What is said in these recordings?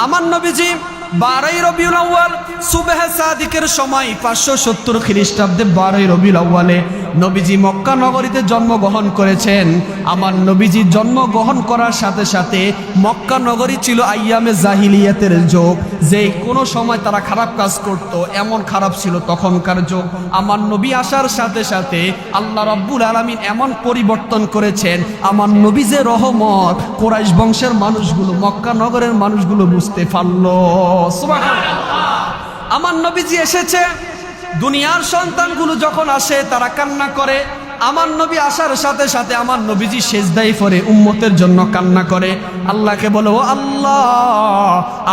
আমার নবীজি 12ই রবিউল আউয়াল সুবহে সাদিকের সময় 570 খ্রিস্টাব্দে 12ই রবিউল আউয়ালে নবীজি মক্কা নগরীতে জন্মগ্রহণ করেছেন। আমার নবীজি জন্মগ্রহণ করার সাথে সাথে মক্কা নগরী ছিল আইয়ামে জাহিলিয়াতের যুগ, যে কোনো সময় তারা খারাপ কাজ করত, এমন খারাপ ছিল তখনকার যুগ। আমার নবী আসার সাথে সাথে আল্লাহ রাব্বুল আলামিন এমন পরিবর্তন করেছেন, আমার নবী যে রহমত কুরাইশ বংশের মানুষগুলো, মক্কা নগরের মানুষগুলো বুঝতে পারলো। সুবহানাল্লাহ। আমার নবীজি এসেছে, দুনিয়ার সন্তানগুলো যখন আসে তারা কান্না করে, আমার নবী আসার সাথে সাথে আমার নবীজি সেজদায় পড়ে উম্মতের জন্য কান্না করে, আল্লাহকে বলে, ও আল্লাহ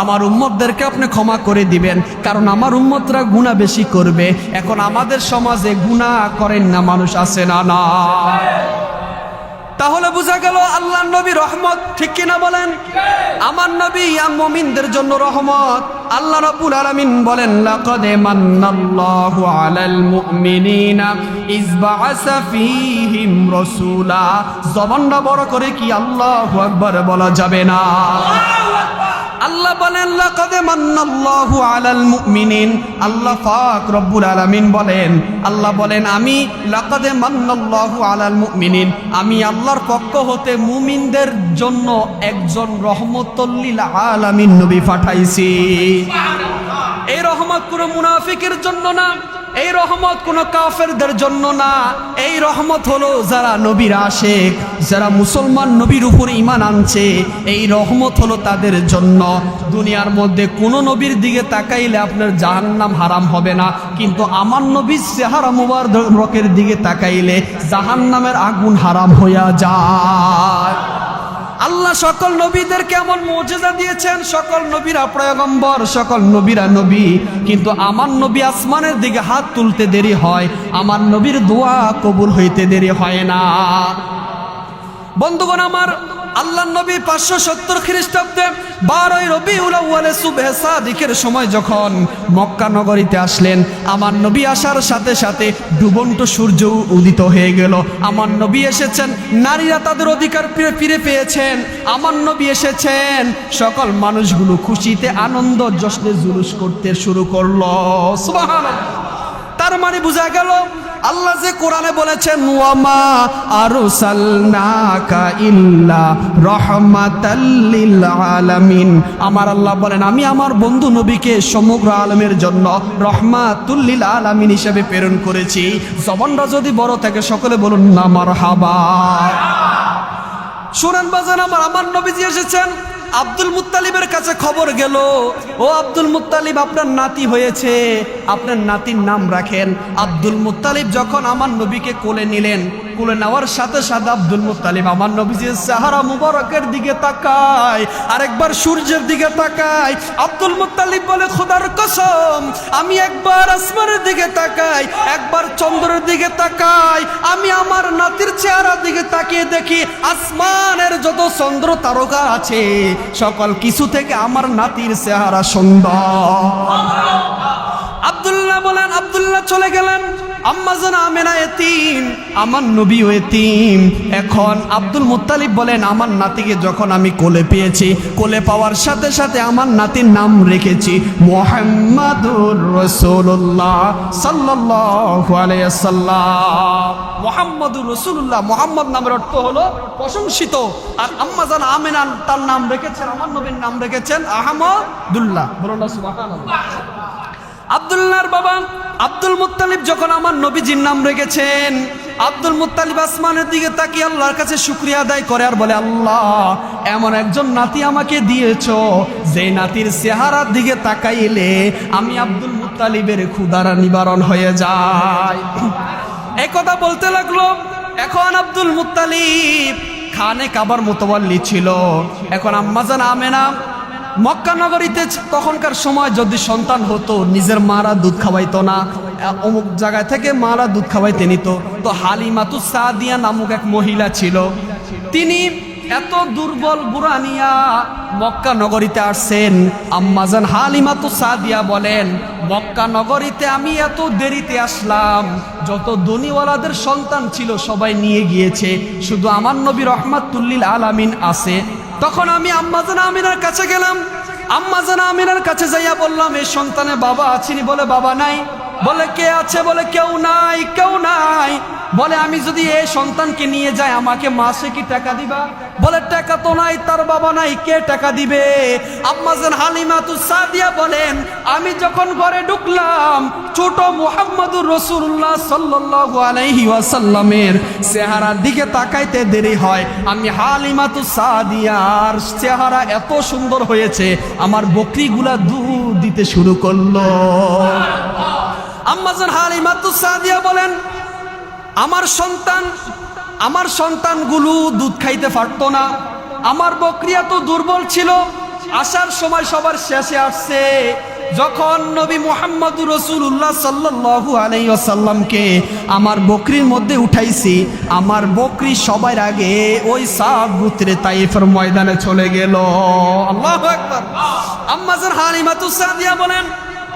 আমার উম্মতদেরকে আপনি ক্ষমা করে দিবেন, কারণ আমার উম্মতরা গুনাহ বেশি করবে। এখন আমাদের সমাজে গুনাহ করেন না মানুষ আছে না? না। তাহলে বোঝা গেল আল্লাহর নবী রহমত, ঠিক কিনা বলেন? আমার নবী মুমিনদের জন্য রহমত। আল্লাহ রাব্বুল আলামিন বলেন, লাকাদ মান্নাল্লাহু আলাল মুমিনিনা ইয বাআসা ফীহিম রাসূলা। জবানটা বড় করে কি আল্লাহু আকবার বলা যাবে না? আল্লাহ বলেন, লাকাদ মান্নাল্লাহু আলাল মুমিনিন। আল্লাহ পাক রব্বুল আলামিন বলেন, আল্লাহ বলেন, আমি লাকাদ মান্নাল্লাহু আলাল মুমিনিন, আমি আল্লাহর পক্ষ হতে মুমিনদের জন্য একজন রহমতুল লিল আলামিন নবী পাঠাইছি। এই রহমত কোনো মুনাফিকের জন্য না, এই রহমত কোনো কাফেরদের জন্য না, এই রহমত হলো যারা নবীর আশিক, যারা মুসলমান নবীর উপর ঈমান আনছে, এই রহমত হলো তাদের জন্য। দুনিয়ার মধ্যে কোনো নবীর দিকে তাকাইলে আপনার জাহান্নাম হারাম হবে না, কিন্তু আমার নবীর চেহারা মুবারকের দিকে তাকাইলে জাহান্নামের আগুন হারাম হইয়া যায়। আল্লাহ সকল নবীদেরকে এমন মুজিজা দিয়েছেন, সকল নবীরা পয়গম্বর, সকল নবীরা নবী, কিন্তু আমার নবী আসমানের দিকে হাত তুলতে দেরি হয়, আমার নবীর দোয়া কবুল হইতে দেরি হয় না। বন্ধুগণ আমার, আল্লাহর নবী 570 খ্রিস্টাব্দে 12ই রবিউল আউয়ালে সুবহে সাদিকের সময় যখন মক্কা নগরীতে আসলেন, আমার নবী আসার সাথে সাথে ডুবন্ত সূর্য উদিত হয়ে গেল। আমার নবী এসেছেন, নারীরা তাদের অধিকার ফিরে পেয়েছেন। আমার নবী এসেছেন, সকল মানুষগুলো খুশিতে আনন্দ জশ্নে জুলুস করতে শুরু করলো। সুবহানাল্লাহ। তার মানে বোঝা গেল আল্লাহ যে কোরআনে বলেছেন, ওয়ামা আরসালনাকা ইল্লা রাহমাতাল লিল আলামিন, আমার আল্লাহ বলেন, আমি আমার বন্ধু নবীকে সমগ্র আলমের জন্য রহমাতুল লিল আলামিন হিসেবে প্রেরণ করেছি। জবানটা যদি বড় থাকে সকলে বলুন না মারহাবা। শুনেন বাজান আমার নবীজি এসেছেন, আব্দুল মুত্তালিবের কাছে খবর গেল, ও আব্দুল মুত্তালিব আপনার নাতি হয়েছে, আপনার নাতির নাম রাখেন। আব্দুল মুত্তালিব যখন আমার নবীকে কোলে নিলেন, কোলে নেওয়ার সাথে সাথে আব্দুল মুত্তালিব আমার নবীজির চেহারা মুবারকের দিকে তাকায়, আরেকবার সূর্যের দিকে তাকায়। আব্দুল মুত্তালিব বলে, খোদার কসম, আমি একবার আসমানের দিকে তাকাই, একবার চন্দ্রের দিকে তাকাই, আমি আমার নাতির চেহারার দিকে তাকিয়ে দেখি আসমানের যত চন্দ্র তারকা আছে সকল কিছু থেকে আমার নাতির চেহারা সুন্দর। আব্দুল্লাহ বলেন, আব্দুল্লাহ চলে গেলেন। আম্মা জান আমেনা এতিম, আমার নবীও এতিম। এখন আব্দুল মুত্তালিব বলেন, আমার নাতিকে যখন আমি কোলে পেয়েছি, কোলে পাওয়ার সাথে সাথে আমার নাতির নাম রেখেছি মুহাম্মাদুর রাসূলুল্লাহ সাল্লাল্লাহু আলাইহি ওয়াসাল্লাম। মুহাম্মাদুর রাসূলুল্লাহ, মুহাম্মদ নামের অর্থ হলো প্রশংসিত। আর আম্মা জান আমেনা তার নাম রেখেছেন, আমার নবীর নাম রেখেছেন আহমদুল্লাহ। বলুন না সুবহানাল্লাহ। আব্দুল্লাহর বাবা আব্দুল মুত্তালিব যখন আমার নবীজির নাম রেখেছেন, আব্দুল মুত্তালিব আসমানের দিকে তাকিয়ে আল্লাহর কাছে শুকরিয়া আদায় করে আর বলে, আল্লাহ এমন একজন নাতি আমাকে দিয়েছো যে নাতির চেহারার দিকে তাকাইলে আমি আব্দুল মুত্তালিবের ক্ষুধার নিবারণ হয়ে যায়। এই কথা বলতে লাগলো। এখন আব্দুল মুত্তালিব খানে কাবার মুতাওয়াল্লি ছিল। এখন আম্মা জান আমেনা মক্কা নগরীতে তখনকার সময় যদি সন্তান হতো, নিজের মারা দুধ খাওয়াইতো না, অমুক জায়গায় থেকে মারা দুধ খাওয়াইতে নিত। তো হালিমাতুস সাদিয়া নামক এক মহিলা ছিল, তিনি এত দুর্বল বুড়ানিয়া মক্কা নগরীতে আসছেন। আম্মাজান হালিমাতুস সাদিয়া বলেন, মক্কা নগরীতে আমি এত দেরিতে আসলাম, যত ধনীওয়ালাদের সন্তান ছিল সবাই নিয়ে গিয়েছে, শুধু আমার নবী রহমাতুল লিল আলামিন আছে। তখন আমি আম্মাজান আমিনার কাছে গেলাম, আম্মা জান আমিনার কাছে যাইয়া বললাম, এই সন্তানের বাবা আছেনি? বলে বাবা নাই। বলে কে আছে? বলে কেউ নাই, কেউ নাই। বলে আমি যদি এই সন্তানকে নিয়ে যাই আমাকে মাসে কি টাকা দিবা? বলে টাকা তো নাই, তার বাবা নাই, কে টাকা দিবে? আম্মা জান হালিমাতুস সাদিয়া বলেন, আমি যখন ঘরে ঢুকলাম ছোট মুহাম্মদুর রাসূলুল্লাহ সাল্লাল্লাহু আলাইহি ওয়াসাল্লামের চেহারার দিকে তাকাইতে দেরি হয়, আমি হালিমাতুস সাদিয়ার চেহারা এত সুন্দর হয়েছে আমার বকরিগুলা দুধ দিতে শুরু করলো। আম্মা জান হালিমাতুস সাদিয়া বলেন, আমার সন্তানগুলো দুধ খাইতে পারতো না, আমার বকরি এত দুর্বল ছিল। আসার সময় সবার শেষে আসছে, যখন নবী মুহাম্মদুর রাসূলুল্লাহ সাল্লাল্লাহু আলাইহি ওয়াসাল্লামকে আমার বকরির মধ্যে উঠাইছি, আমার বকরি সবার আগে ওই সাদ গোত্রে তাইফের ময়দানে চলে গেল। আল্লাহু আকবার। আম্মা জান হালিমাতুস সাদিয়া বলেন,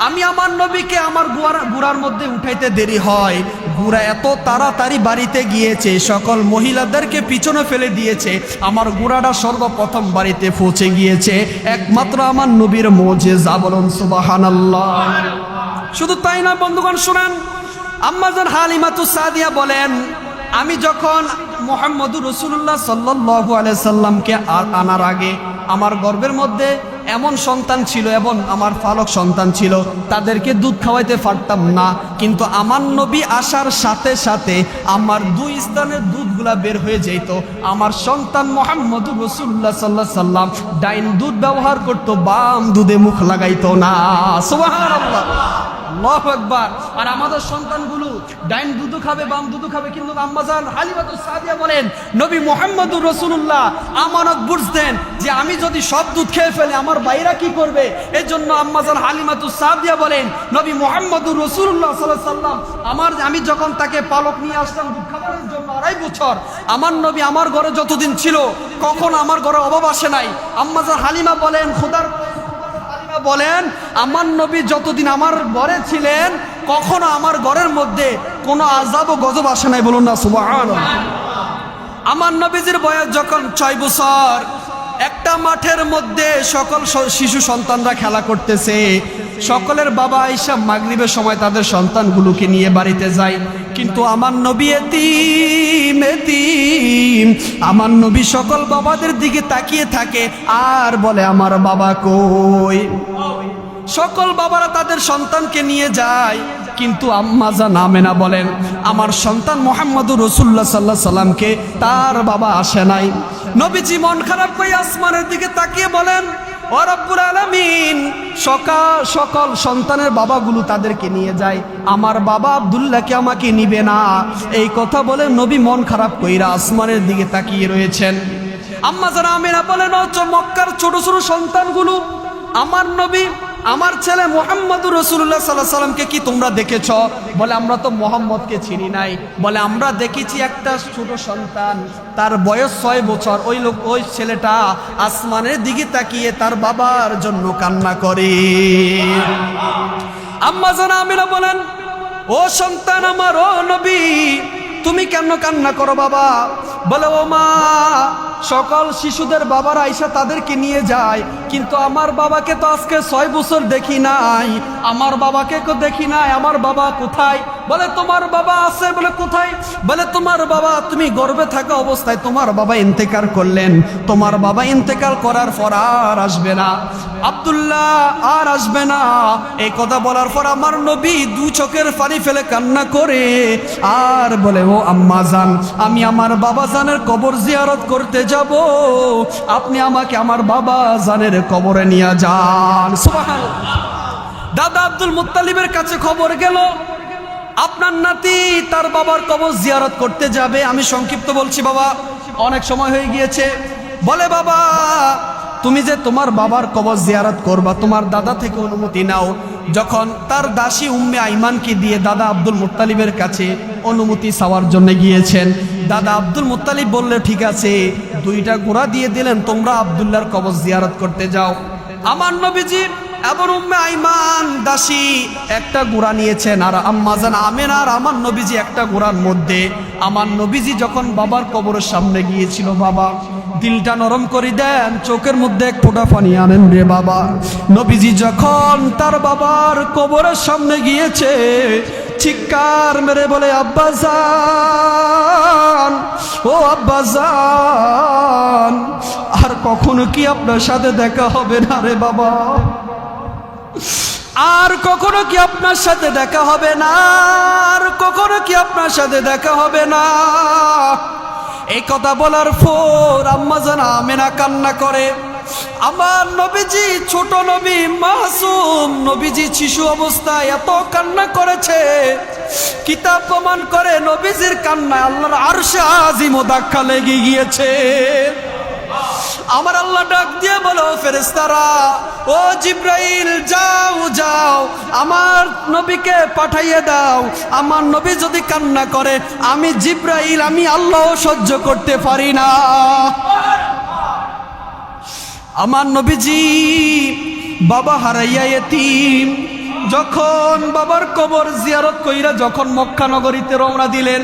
আমি আমার নবীকে আমার গুড়ার মধ্যে উঠাইতে দেরি হয়, গুড়া এত তাড়াতাড়ি বাড়িতে গিয়েছে, সকল মহিলাদেরকে পিছনে ফেলে দিয়েছে, আমার গুড়াটা সর্বপ্রথম বাড়িতে পৌঁছে গিয়েছে একমাত্র আমার নবীর মুজিজা। বলুন সুবহানাল্লাহ। শুধু তাই না বন্ধুগণ, শুনেন, আম্মা জান হালিমাতুস সাদিয়া বলেন, আমি যখন মুহাম্মদুর রাসূলুল্লাহ সাল্লাল্লাহু আলাইহি সাল্লামকে আনার আগে আমার গর্ভের মধ্যে এমন সন্তান ছিল এবং আমার পালক সন্তান ছিল, তাদেরকে দুধ খাওয়াইতে পারতাম না, কিন্তু আমার নবী আসার সাথে সাথে আমার দুই স্থানের দুধগুলা বের হয়ে যেত। আমার সন্তান মুহাম্মদুর রাসূলুল্লাহ সাল্লাল্লাহু আলাইহি সাল্লাম ডাইন দুধ ব্যবহার করত, বাম দুধে মুখ লাগাইতো না। সুবহানাল্লাহ, আল্লাহু আকবার। আর আমাদের সন্তানগুলো ডাইন দুধ খাবে, বাম দুধ খাবে, কিন্তু আম্মা জান হালিমাতুস সাদিয়া বলেন, নবী মুহাম্মদুর রাসূলুল্লাহ আমানত বুঝতেন যে আমি যদি সব দুধ খেয়ে ফেলি আমার ভাইরা কি করবে। এই জন্য আম্মা জান হালিমাতুস সাদিয়া বলেন, নবী মুহাম্মদুর রাসূলুল্লাহ সাল্লাল্লাহু আলাইহি সাল্লাম আমি যখন তাকে পালক নিয়ে আসলাম দুধ খাওয়ানোর জন্য 2.5 বছর, আমার নবী আমার ঘরে যতদিন ছিল কখন আমার ঘরে অভাব আসে নাই। আম্মা জান হালিমা বলেন, খোদার বলেন, আমার নবী যতদিন আমার ঘরে ছিলেন কখনো আমার ঘরের মধ্যে কোনো আযাব ও গজব আসে নাই। বলুন না সুবহানাল্লাহ। আমার নবীজির বয়স যখন 6 বছর, একটা মাঠের মধ্যে সকল শিশু সন্তানরা খেলা করতেছে, সকলের বাবা আয়েশা মাগরিবের সময় তাদের সন্তানগুলোকে নিয়ে বাড়িতে যায়, কিন্তু আমার নবী এতিম। আমার নবী সকল বাবাদের দিকে তাকিয়ে থাকে আর বলে, আমার বাবা কই? সকল বাবারা তাদের সন্তানকে নিয়ে যায়, কিন্তু আম্মা জান আমেনা বলেন, আমার সন্তান মুহাম্মদুর রাসূলুল্লাহ সাল্লাল্লাহু আলাইহি সাল্লামকে তার বাবা আসে নাই। নবীজি মন খারাপ করে আসমানের দিকে তাকিয়ে বলেন, ও রব্বুল আলামিন, সকল সন্তানের বাবাগুলো তাদেরকে নিয়ে যায়, আমার বাবা আব্দুল্লাহকে আমাকে নিবে না। এই কথা বলে নবী মন খারাপ কইরা আসমানের দিকে তাকিয়ে রয়েছেন। আম্মা জান আমিনা বলেন, মক্কার ছোট ছোট সন্তানগুলো আমার নবী, আমার ছেলে মুহাম্মদুর রাসূলুল্লাহ সাল্লাল্লাহু আলাইহি সাল্লামকে কি তোমরা দেখেছ? বলে, আমরা তো মুহাম্মদকে চিনি নাই। বলে, আমরা দেখেছি একটা ছোট সন্তান, তার বয়স 6 বছর, ওই ছেলেটা আসমানের দিকে তাকিয়ে তার বাবার জন্য কান্না করে। আম্মা জান আমিনা বলেন, ও সন্তান আমার, ও নবী, তুমি কেন কান্না করো বাবা? বলে, ও মা, সকল শিশুদের বাবারা আয়েশা তাদেরকে নিয়ে যায়, কিন্তু আমার বাবাকে তো আজকে 6 বছর দেখি নাই, আমার বাবাকে তো দেখি নাই, আমার বাবা কোথায়? বলে, তোমার বাবা আছে। বলে, কোথায়? বলে, তোমার বাবা, তুমি গর্ভে থাকা অবস্থায় তোমার বাবা ইন্তেকাল করলেন, তোমার বাবা ইন্তেকাল করার পর আর আসবে না, আব্দুল্লাহ আর আসবে না। এই কথা বলার পর আমার নবী 2 চোখের পানি ফেলে কান্না করে আর বলে, ও আম্মা জান, আমি আমার বাবা জানের কবর জিয়ারত করতে যাব, আপনি আমাকে আমার বাবা জানের কবরে নিয়ে যান। সুবহানাল্লাহ। দাদা আব্দুল মুত্তালিবের কাছে খবর গেল, আপনার নাতি তার বাবার কবর জিয়ারত করতে যাবে। আমি সংক্ষিপ্ত বলছি বাবা, অনেক সময় হয়ে গিয়েছে। বলে, বাবা, তুমি যে তোমার বাবার কবর জিয়ারত করবা, তোমার দাদা থেকে অনুমতি নাও। যখন তার দাসী উম্মে আইমানকে দিয়ে দাদা আব্দুল মুত্তালিবের কাছে অনুমতি চাওয়ার জন্য গিয়েছেন, দাদা আব্দুল মুত্তালিব বললে, ঠিক আছে, 2টা ঘোড়া দিয়ে দিলেন, তোমরা আব্দুল্লাহর কবর জিয়ারত করতে যাও। আমার নবীজি এবং উম্মে আইমান দাসী একটা ঘোড়া নিয়েছেন, আর আম্মা জান আমেনা আর আমার নবীজি একটা ঘোড়ার মধ্যে। আমার নবীজি যখন বাবার কবরের সামনে গিয়েছিল, বাবা দিলটা নরম করে দেন, চোখের মধ্যে এক ফোঁটা পানি আনেন রে বাবা। নবীজি যখন তার বাবার কবরের সামনে গিয়েছে, চিৎকার মেরে বলে, আব্বাজান, ও আব্বাজান, আর কখনো কি আপনার সাথে দেখা হবে না রে বাবা? আর কখনো কি আপনার সাথে দেখা হবে না? আর কখনো কি আপনার সাথে দেখা হবে না? এই কথা বলার পর আম্মা জান আমেনা কান্না করে। আমার নবীজি, ছোট নবী, মাসুম নবীজি শিশু অবস্থায় এত কান্না করেছে, কিতাব প্রমাণ করে নবীজির কান্নায় আল্লাহর আরশে আজিম ধাক্কা লেগে গিয়েছে। আমার আল্লাহ ডাক দিয়ে বলো, ফেরেশতারা, ও জিব্রাইল, যাও যাও, আমার নবীকে পাঠাইয়ে দাও। আমার নবী যদি কান্না করে, আমি জিব্রাইল, আমি আল্লাহ সহ্য করতে পারি না। আমার নবীজি বাবা হারাইয়া এতিম, যখন বাবার কবর জিয়ারত কইরা যখন মক্কা নগরীতে রওনা দিলেন,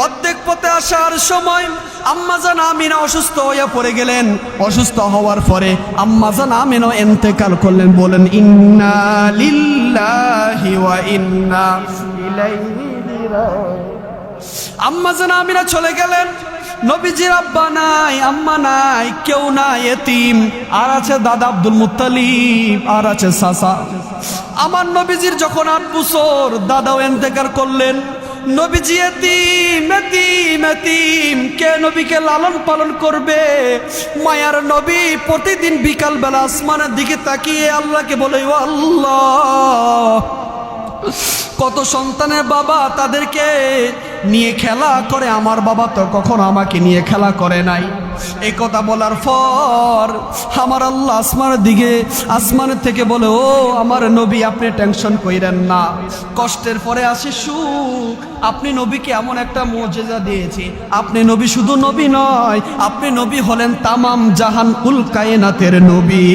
অর্ধেক পথে আসার সময় আম্মাজান আমিনা অসুস্থ হয়ে পড়ে গেলেন। অসুস্থ হওয়ার পরে আম্মাজান আমিনা ইন্তেকাল করলেন। বলেন ইন্না লিল্লাহি ওয়া ইন্না ইলাইহি রাজিউন। আম্মাজান আমিনা চলে গেলেন। নবীজির আব্বা নাই, আম্মা নাই, কেউ নাই, এতিম। আর আছে দাদা আব্দুল মুত্তালিব, আর আছে চাচা। আমার নবীজির যখন 8 বছর, দাদাও ইন্তেকাল করলেন। নবীজি এতিম, এতিম, এতিম। কে নবীকে লালন পালন করবে? মায়ার নবী প্রতিদিন বিকাল বেলা আসমানের দিকে তাকিয়ে আল্লাহকে বলে, ও আল্লাহ, কত সন্তানের বাবা তাদেরকে নিয়ে খেলা করে, আমার বাবা তো কখনো আমাকে নিয়ে খেলা করে নাই। এই কথা বলার পর আমার আল্লাহ আসমানের থেকে বলে, ও আমার নবী, আপনি টেনশন কইরেন না, কষ্টের পরে আসে সুখ। আপনি নবীকে এমন একটা মুজিজা দিয়েছি, আপনি নবী শুধু নবী নয়, আপনি নবী হলেন তামাম জাহান কুল কায়নাতের নবী।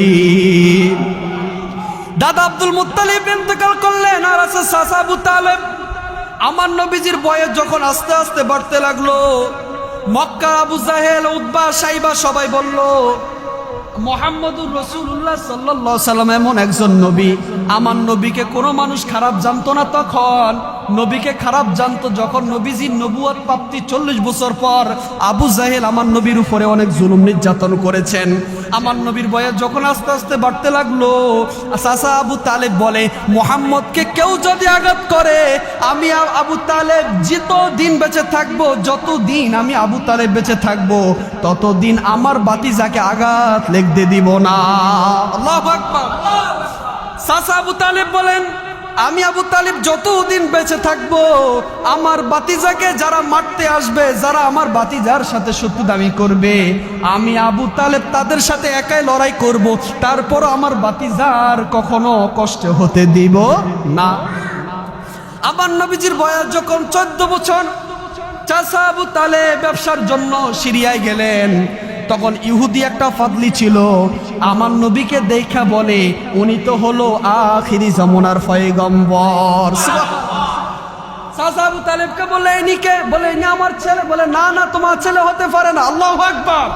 দাদা আব্দুল মুত্তালিব ইন্তেকাল করলেন, আর আছে চাচা আবু তালেব। আমার নবীজির বয়স যখন আস্তে আস্তে বাড়তে লাগলো, মক্কা আবু জাহেল, উতবা, সাইবা সবাই বলল, মুহাম্মদুর রাসূলুল্লাহ সাল্লাল্লাহু আলাইহি সাল্লাম এমন একজন নবী। আমার নবীকে কোনো মানুষ খারাপ জানতো না তখন। নবীকে খারাপ জানতো যখন নবীজির নবুয়ত প্রাপ্তি 40 বছর পর আবু জাহেল আমার নবীর উপরে অনেক জুলুম নির্যাতন করেছেন। আমার নবীর বয়স যখন আস্তে আস্তে বাড়তে লাগলো, চাচা আবু তালেব বলে, মুহাম্মদকে কেউ যদি আঘাত করে, আমি আবু তালেব যতদিন বেঁচে থাকবো, যতদিন আমি আবু তালেব বেঁচে থাকবো, ততদিন আমার বাতিজাকে আঘাত লেগতে দিব না। আল্লাহু আকবার। চাচা আবু তালেব বলেন, আমি আবু তালিব যতদিন বেঁচে থাকবো, আমার বাতিজাকে যারা মারতে আসবে, যারা আমার বাতিজার সাথে শত্রুতামি করবে, আমি আবু তালেব তাদের সাথে একাই লড়াই করব, তারপর আমার বাতিজার কখনো কষ্ট হতে দিব না। আমার নবীজির বয়স যখন 14 বছর, চাচা আবু তালেব ব্যবসার জন্য সিরিয়ায় গেলেন। তখন ইহুদি একটা ফাদলি ছিল, আমার নবীকে দেখা বলে, উনি তো হলো আখিরি জামানার পয়গম্বর। চাচা আবু তালেবকে বলে, ইনিকে? বলে, ইনি আমার ছেলে। বলে, না না, তোমার ছেলে হতে পারে না। আল্লাহু আকবার।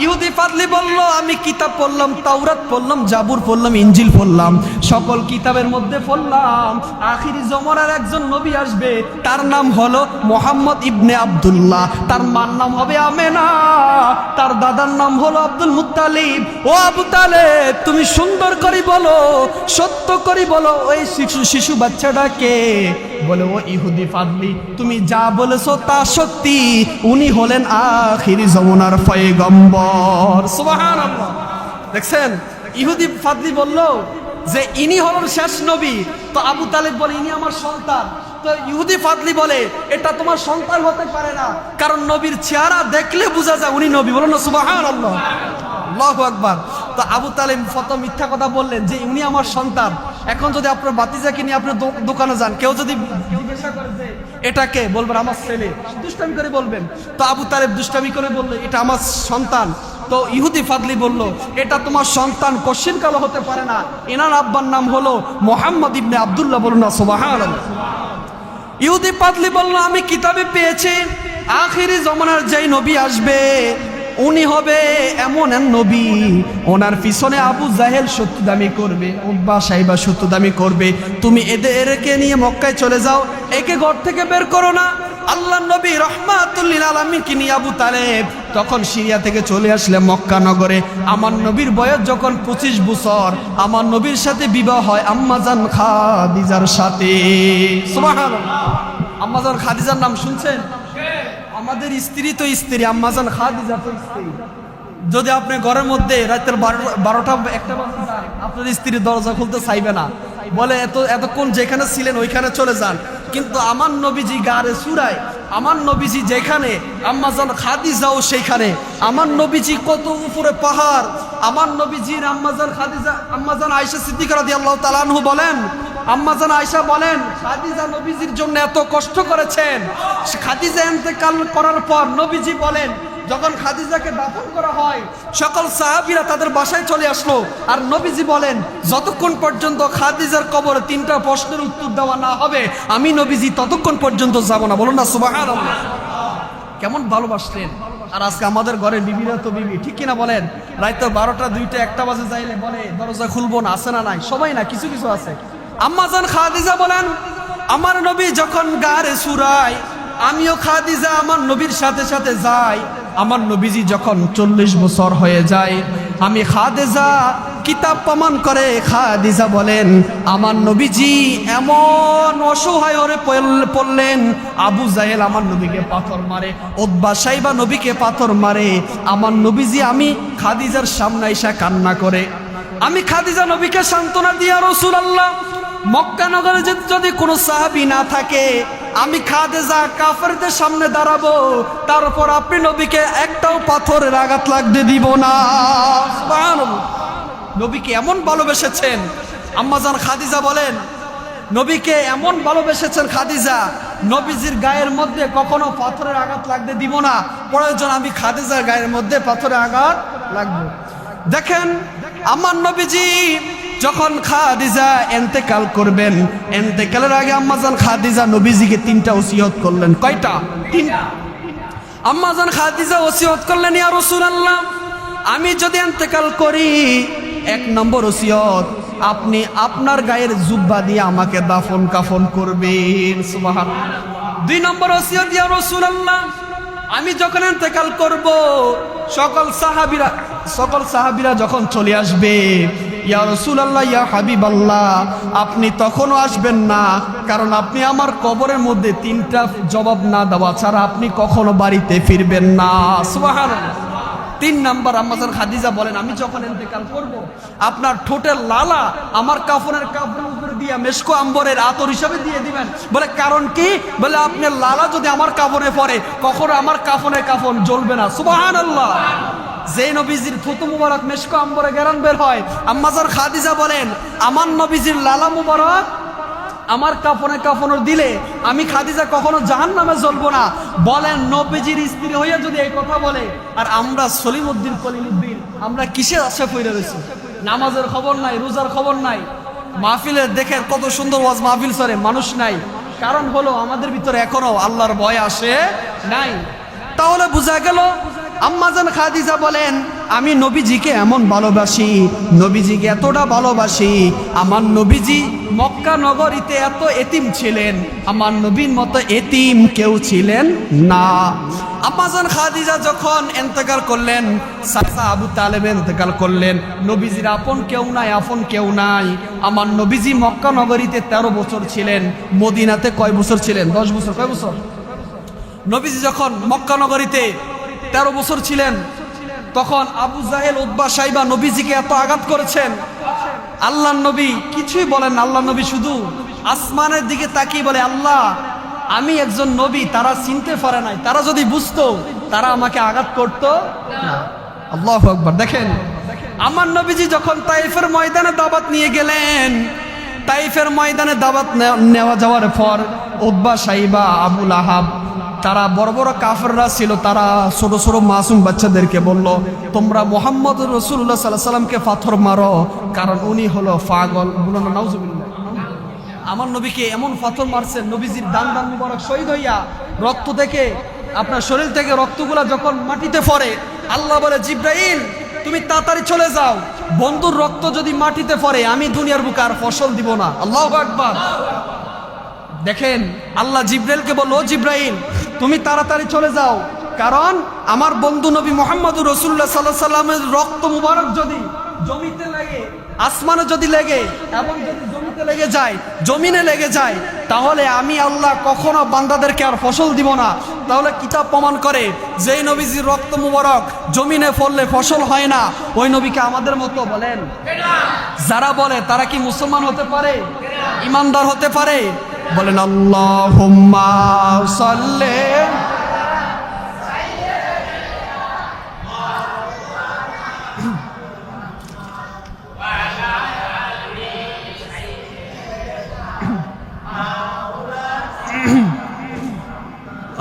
ইহুদি ফাদলি বলল, আমি কিতাব পড়লাম, তাওরাত পড়লাম, জাবুর পড়লাম, ইনজিল পড়লাম, সকল কিতাবের মধ্যে পড়লাম আখিরি জামানার একজন নবী আসবে, তার নাম হলো মুহাম্মদ ইবনে আব্দুল্লাহ, তার মার নাম হবে আমেনা, তার দাদার নাম হলো আব্দুল মুত্তালিব। ও আবু তালেব, তুমি সুন্দর করে বলো, সত্য করে বলো, ওই শিশু বাচ্চাটা কে? বলে, ও ইহুদি ফাদলি, তুমি যা বলেছো তা সত্যি, উনি হলেন আখিরি জামানার পয়গম্বর। সুবহানাল্লাহ। দেখছেন, ইহুদি ফাদলি বলল যে ইনি হলেন শেষ নবী। তো আবু তালেব বলে, ইনি আমার সন্তান। তো ইহুদি ফাদলি বলে, এটা তোমার সন্তান হতে পারে না, কারণ নবীর চেহারা দেখলে বোঝা যায় উনি নবী। বলো না সুবহানাল্লাহ, আল্লাহু আকবার। তো আবু তালেব ফত মিথ্যা কথা বললেন যে উনি আমার সন্তান। এখন যদি আপনার বাতিজাকে নিয়ে আপনি দোকানে যান, কেউ যদি জিজ্ঞাসা করে যে এটাকে, বলবেন আমার ছেলে, দুষ্টামি করে বলবেন। তো আবু তালেব দুষ্টামি করে বললো, এটা আমার সন্তান। তো ইহুদি ফাদলি বলল, এটা তোমার সন্তান কোশ্চিন কালো হতে পারে না, এনার আব্বার নাম হলো মুহাম্মদ ইবনে আব্দুল্লাহ। বলুন না সুবহানাল্লাহ। ইহুদি ফাদলি বলল, আমি কিতাবে পেয়েছি আখিরি জামানার যেই নবী আসবে, উনি হবে এমন এক নবী, ওনার পিছনে আবু জাহেল সত্যদামি করবে, উতবা সাইবা সত্যদামি করবে। তুমি এদেরকে নিয়ে মক্কায় চলে যাও, একে ঘর থেকে বের করো না। আল্লাহ নবী রাহমাতুল লিল আলামিন কি নিয়ে আবু তালেব তখন সিরিয়া থেকে চলে আসলে মক্কা নগরে। আমার নবীর বয়স যখন 25 বছর, আমার নবীর সাথে বিবাহ হয় আম্মাজান খাদিজার সাথে। সুবহানাল্লাহ। আম্মাজান খাদিজার নাম শুনছেন? আমাদের স্ত্রী তো স্ত্রী, আম্মাজান খাদিজা তো স্ত্রী। যদি আপনি ঘরের মধ্যে রাতের 12টা 1টা বাজে যান, আপনার স্ত্রী দরজা খুলতে চাইবে না, বলে এতক্ষণ যেখানে ছিলেন ওইখানে চলে যান। কিন্তু আমার নবীজি গারে সুরায়, আমার নবীজি যেখানে, আম্মাজান খাদিজাও সেইখানে। আমার নবীজি কত উপরে পাহাড়। আমার নবীজির আম্মাজান খাদিজা, আম্মাজান আয়েশা সিদ্দিকা রাদিয়াল্লাহু তাআলা আনহু বলেন, আম্মাজান আয়েশা বলেন, খাদিজা নবীজির জন্য এত কষ্ট করেছেন। খাদিজা ইন্তেকাল করার পর নবীজি বলেন, যখন খাদিজাকে দাফন করা হয় সকল সাহাবীরা তাদের বাসায় চলে আসলো। আর নবীজি বলেন, যতক্ষণ পর্যন্ত খাদিজার কবরে 3টা প্রশ্নের উত্তর দেওয়া না হবে আমি নবীজি ততক্ষণ পর্যন্ত যাব না। বলুন না সুবহানাল্লাহ। কেমন ভালোবাসতেন। আর আজকে আমাদের ঘরের বিবিরা তো বিবি, ঠিক কিনা বলেন? রাত 12টা 2টা 1টা বাজে যাইলে বলে দরজা খুলবো না, আছে না নাই? সবাই না, কিছু কিছু আছে। আম্মাজান খাদিজা বলেন, আমার নবী যখন গারে সুরায় আমিও খাদিজা আমার নবীর সাথে সাথে যাই। আমার নবীজি যখন 40 বছর হয়ে যায়, আমি খাদিজা কিতাব প্রমাণ করে খাদিজা বলেন, আমার নবীজি এমন অসহায় হয়ে পড়লেন, আবু জাহেল আমার নবীকে পাথর মারে, উতবা সাইবা নবীকে পাথর মারে। আমার নবীজি, আমি খাদিজার সামনে এসে কান্না করে, আমি খাদিজা নবীকে সান্ত্বনা দিয়া, রাসূলুল্লাহ মক্কা নগরে যদি কোনো সাহাবী না থাকে, আমি খাদিজা কাফেরদের সামনে দাঁড়াবো, তারপর আপনি নবীকে একটাও পাথরের আঘাত লাগতে দিব না। সুবহানাল্লাহ। নবীকে এমন ভালোবেসেছেন। আম্মাজান খাদিজা বলেন, নবীকে এমন ভালোবেসেছেন খাদিজা, নবীজির গায়ের মধ্যে কখনো পাথরের আঘাত লাগতে দিব না, প্রয়োজন আমি খাদিজার গায়ের মধ্যে পাথরের আঘাত লাগবে। দেখেন, আমার নবীজি যখন খাদিজা ইন্তেকাল করবেন, ইন্তেকালের আগে আম্মাজান খাদিজা নবীজিকে 3টা ওসিয়ত করলেন। কয়টা? 3টা। আম্মাজান খাদিজা ওসিয়ত করলেন, ইয়া রাসূলুল্লাহ আমি যদি ইন্তেকাল করি, 1 নম্বর ওসিয়ত, আপনি আপনার গায়ের জুব্বা দিয়ে আমাকে দাফন কাফন করবেন। সুবহানাল্লাহ। 2 নম্বর ওসিয়ত, ইয়া রাসূলুল্লাহ আমি যখন ইন্তেকাল করব, সকল সাহাবীরা যখন চলে আসবে, ইয়া রাসূলুল্লাহ ইয়া হাবিবাল্লাহ আপনি তখনও আসবেন না, কারণ আপনি আমার কবরের মধ্যে 3টা জবাব না দেওয়া ছাড়া আপনি কখনো বাড়িতে ফিরবেন না। সুবহানাল্লাহ। 3 নাম্বার, আম্মাজান খাদিজা বলেন, আমি যখন ইন্তেকাল করব, আপনার ঠোঁটের লালা আমার কাফনের উপরে দিয়ে মেশকো আম্বরের আতর হিসাবে দিয়ে দিবেন। বলে কারণ কি? বলে আপনার লালা যদি আমার কাফনে পড়ে, কখনো আমার কাফনে কাফন জ্বলবে না। সুবহানাল্লাহ। যে নবীজির থুতু মুবারক মেশকো আম্বরে গেরান বের হয়, আম্মাজান খাদিজা বলেন, আমার নবীজির লালা মুবারক আমার কাফনের দিলে আমি খাদিজা কখনো জাহান্নামে জ্বলবো না। বলেন, নবীজির স্ত্রী হইয়া যদি এই কথা বলে, আর আমরা সলিমউদ্দিন কলিমউদ্দিন আমরা কিসের আশা কইরা রয়েছি? নামাজের খবর নাই, রোজার খবর নাই, মাহফিলের দেখেন কত সুন্দর ওয়াজ মাহফিল সরে, মানুষ নাই। কারণ হলো আমাদের ভিতরে এখনো আল্লাহর ভয় আসে নাই। তাহলে বোঝা গেল, আম্মাজান খাদিজা বলেন, আমি নবীজিকে এমন ভালোবাসি, নবীজিকে এতটা ভালোবাসি, আমার নবীজি মক্কা নগরীতে এত এতিম ছিলেন, আমার নবীর মতো এতিম কেউ ছিলেন না। আম্মাজান খাদিজা যখন ইন্তেকাল করলেন, চাচা আবু তালেব ইন্তেকাল করলেন, নবীজির আপন কেউ নাই। আমার নবীজি মক্কা নগরীতে 13 বছর ছিলেন, মদিনাতে কয় বছর ছিলেন? 10 বছর। কয় বছর? নবীজি যখন মক্কা নগরীতে 13 বছর ছিলেন, তখন আবু জাহেল উতবা সাইবা নবীজিকে এত আঘাত করেছেন, আল্লাহর নবী কিছুই বলেন না। আল্লাহর নবী শুধু আসমানের দিকে তাকিয়ে বলে, আল্লাহ আমি একজন নবী, তারা চিনতে পারে নাই, তারা যদি বুঝতো তারা আমাকে আঘাত করতো না। আল্লাহু আকবার। দেখেন, আমার নবীজি যখন তাইফের ময়দানে দাওয়াত নিয়ে গেলেন, তাইফের ময়দানে দাওয়াত নেওয়া যাওয়ার পর উতবা সাইবা, আবু লাহাব, তারা বড় বড় কাফেররা ছিল, তারা ছোট ছোট মাসুম বাচ্চাদেরকে বলল, তোমরা মুহাম্মদ রাসূলুল্লাহ সাল্লাল্লাহু আলাইহি ওয়াসাল্লামকে পাথর মারো, কারণ উনি হলো পাগল। বলুন না নাউজুবিল্লাহ। আমার নবীকে এমন পাথর মারছেন, নবীজির দান মুবারক শহীদ হইয়া রক্ত থেকে, আপনার শরীর থেকে রক্তগুলা যখন মাটিতে পড়ে, আল্লাহ বলে জিব্রাইল তুমি তাড়াতাড়ি চলে যাও, বন্ধুর রক্ত যদি মাটিতে পড়ে আমি দুনিয়ার বুকে আর ফসল দিব না। আল্লাহু আকবার। দেখেন আল্লাহ জিব্রাইলকে বলল, ও জিব্রাইল তুমি তাড়াতাড়ি চলে যাও, কারণ আমার বন্ধু নবী মুহাম্মদুর রাসূলুল্লাহ সাল্লাল্লাহু আলাইহি সাল্লামের রক্ত মুবারক যদি জমিতে লাগে, আসমানে যদি লেগে এবং যদি জমিতে লেগে যায়, জমিনে লেগে যায়, তাহলে আমি আল্লাহ কখনো বান্দাদেরকে আর ফসল দিব না। তাহলে কিতাব প্রমাণ করে যেই নবীজির রক্ত মুবারক জমিনে ফললে ফসল হয় না, ওই নবীকে আমাদের মতো বলেন যারা বলে তারা কি মুসলমান হতে পারে, ইমানদার হতে পারে? বলেন আল্লাহুম্মা সাল্লি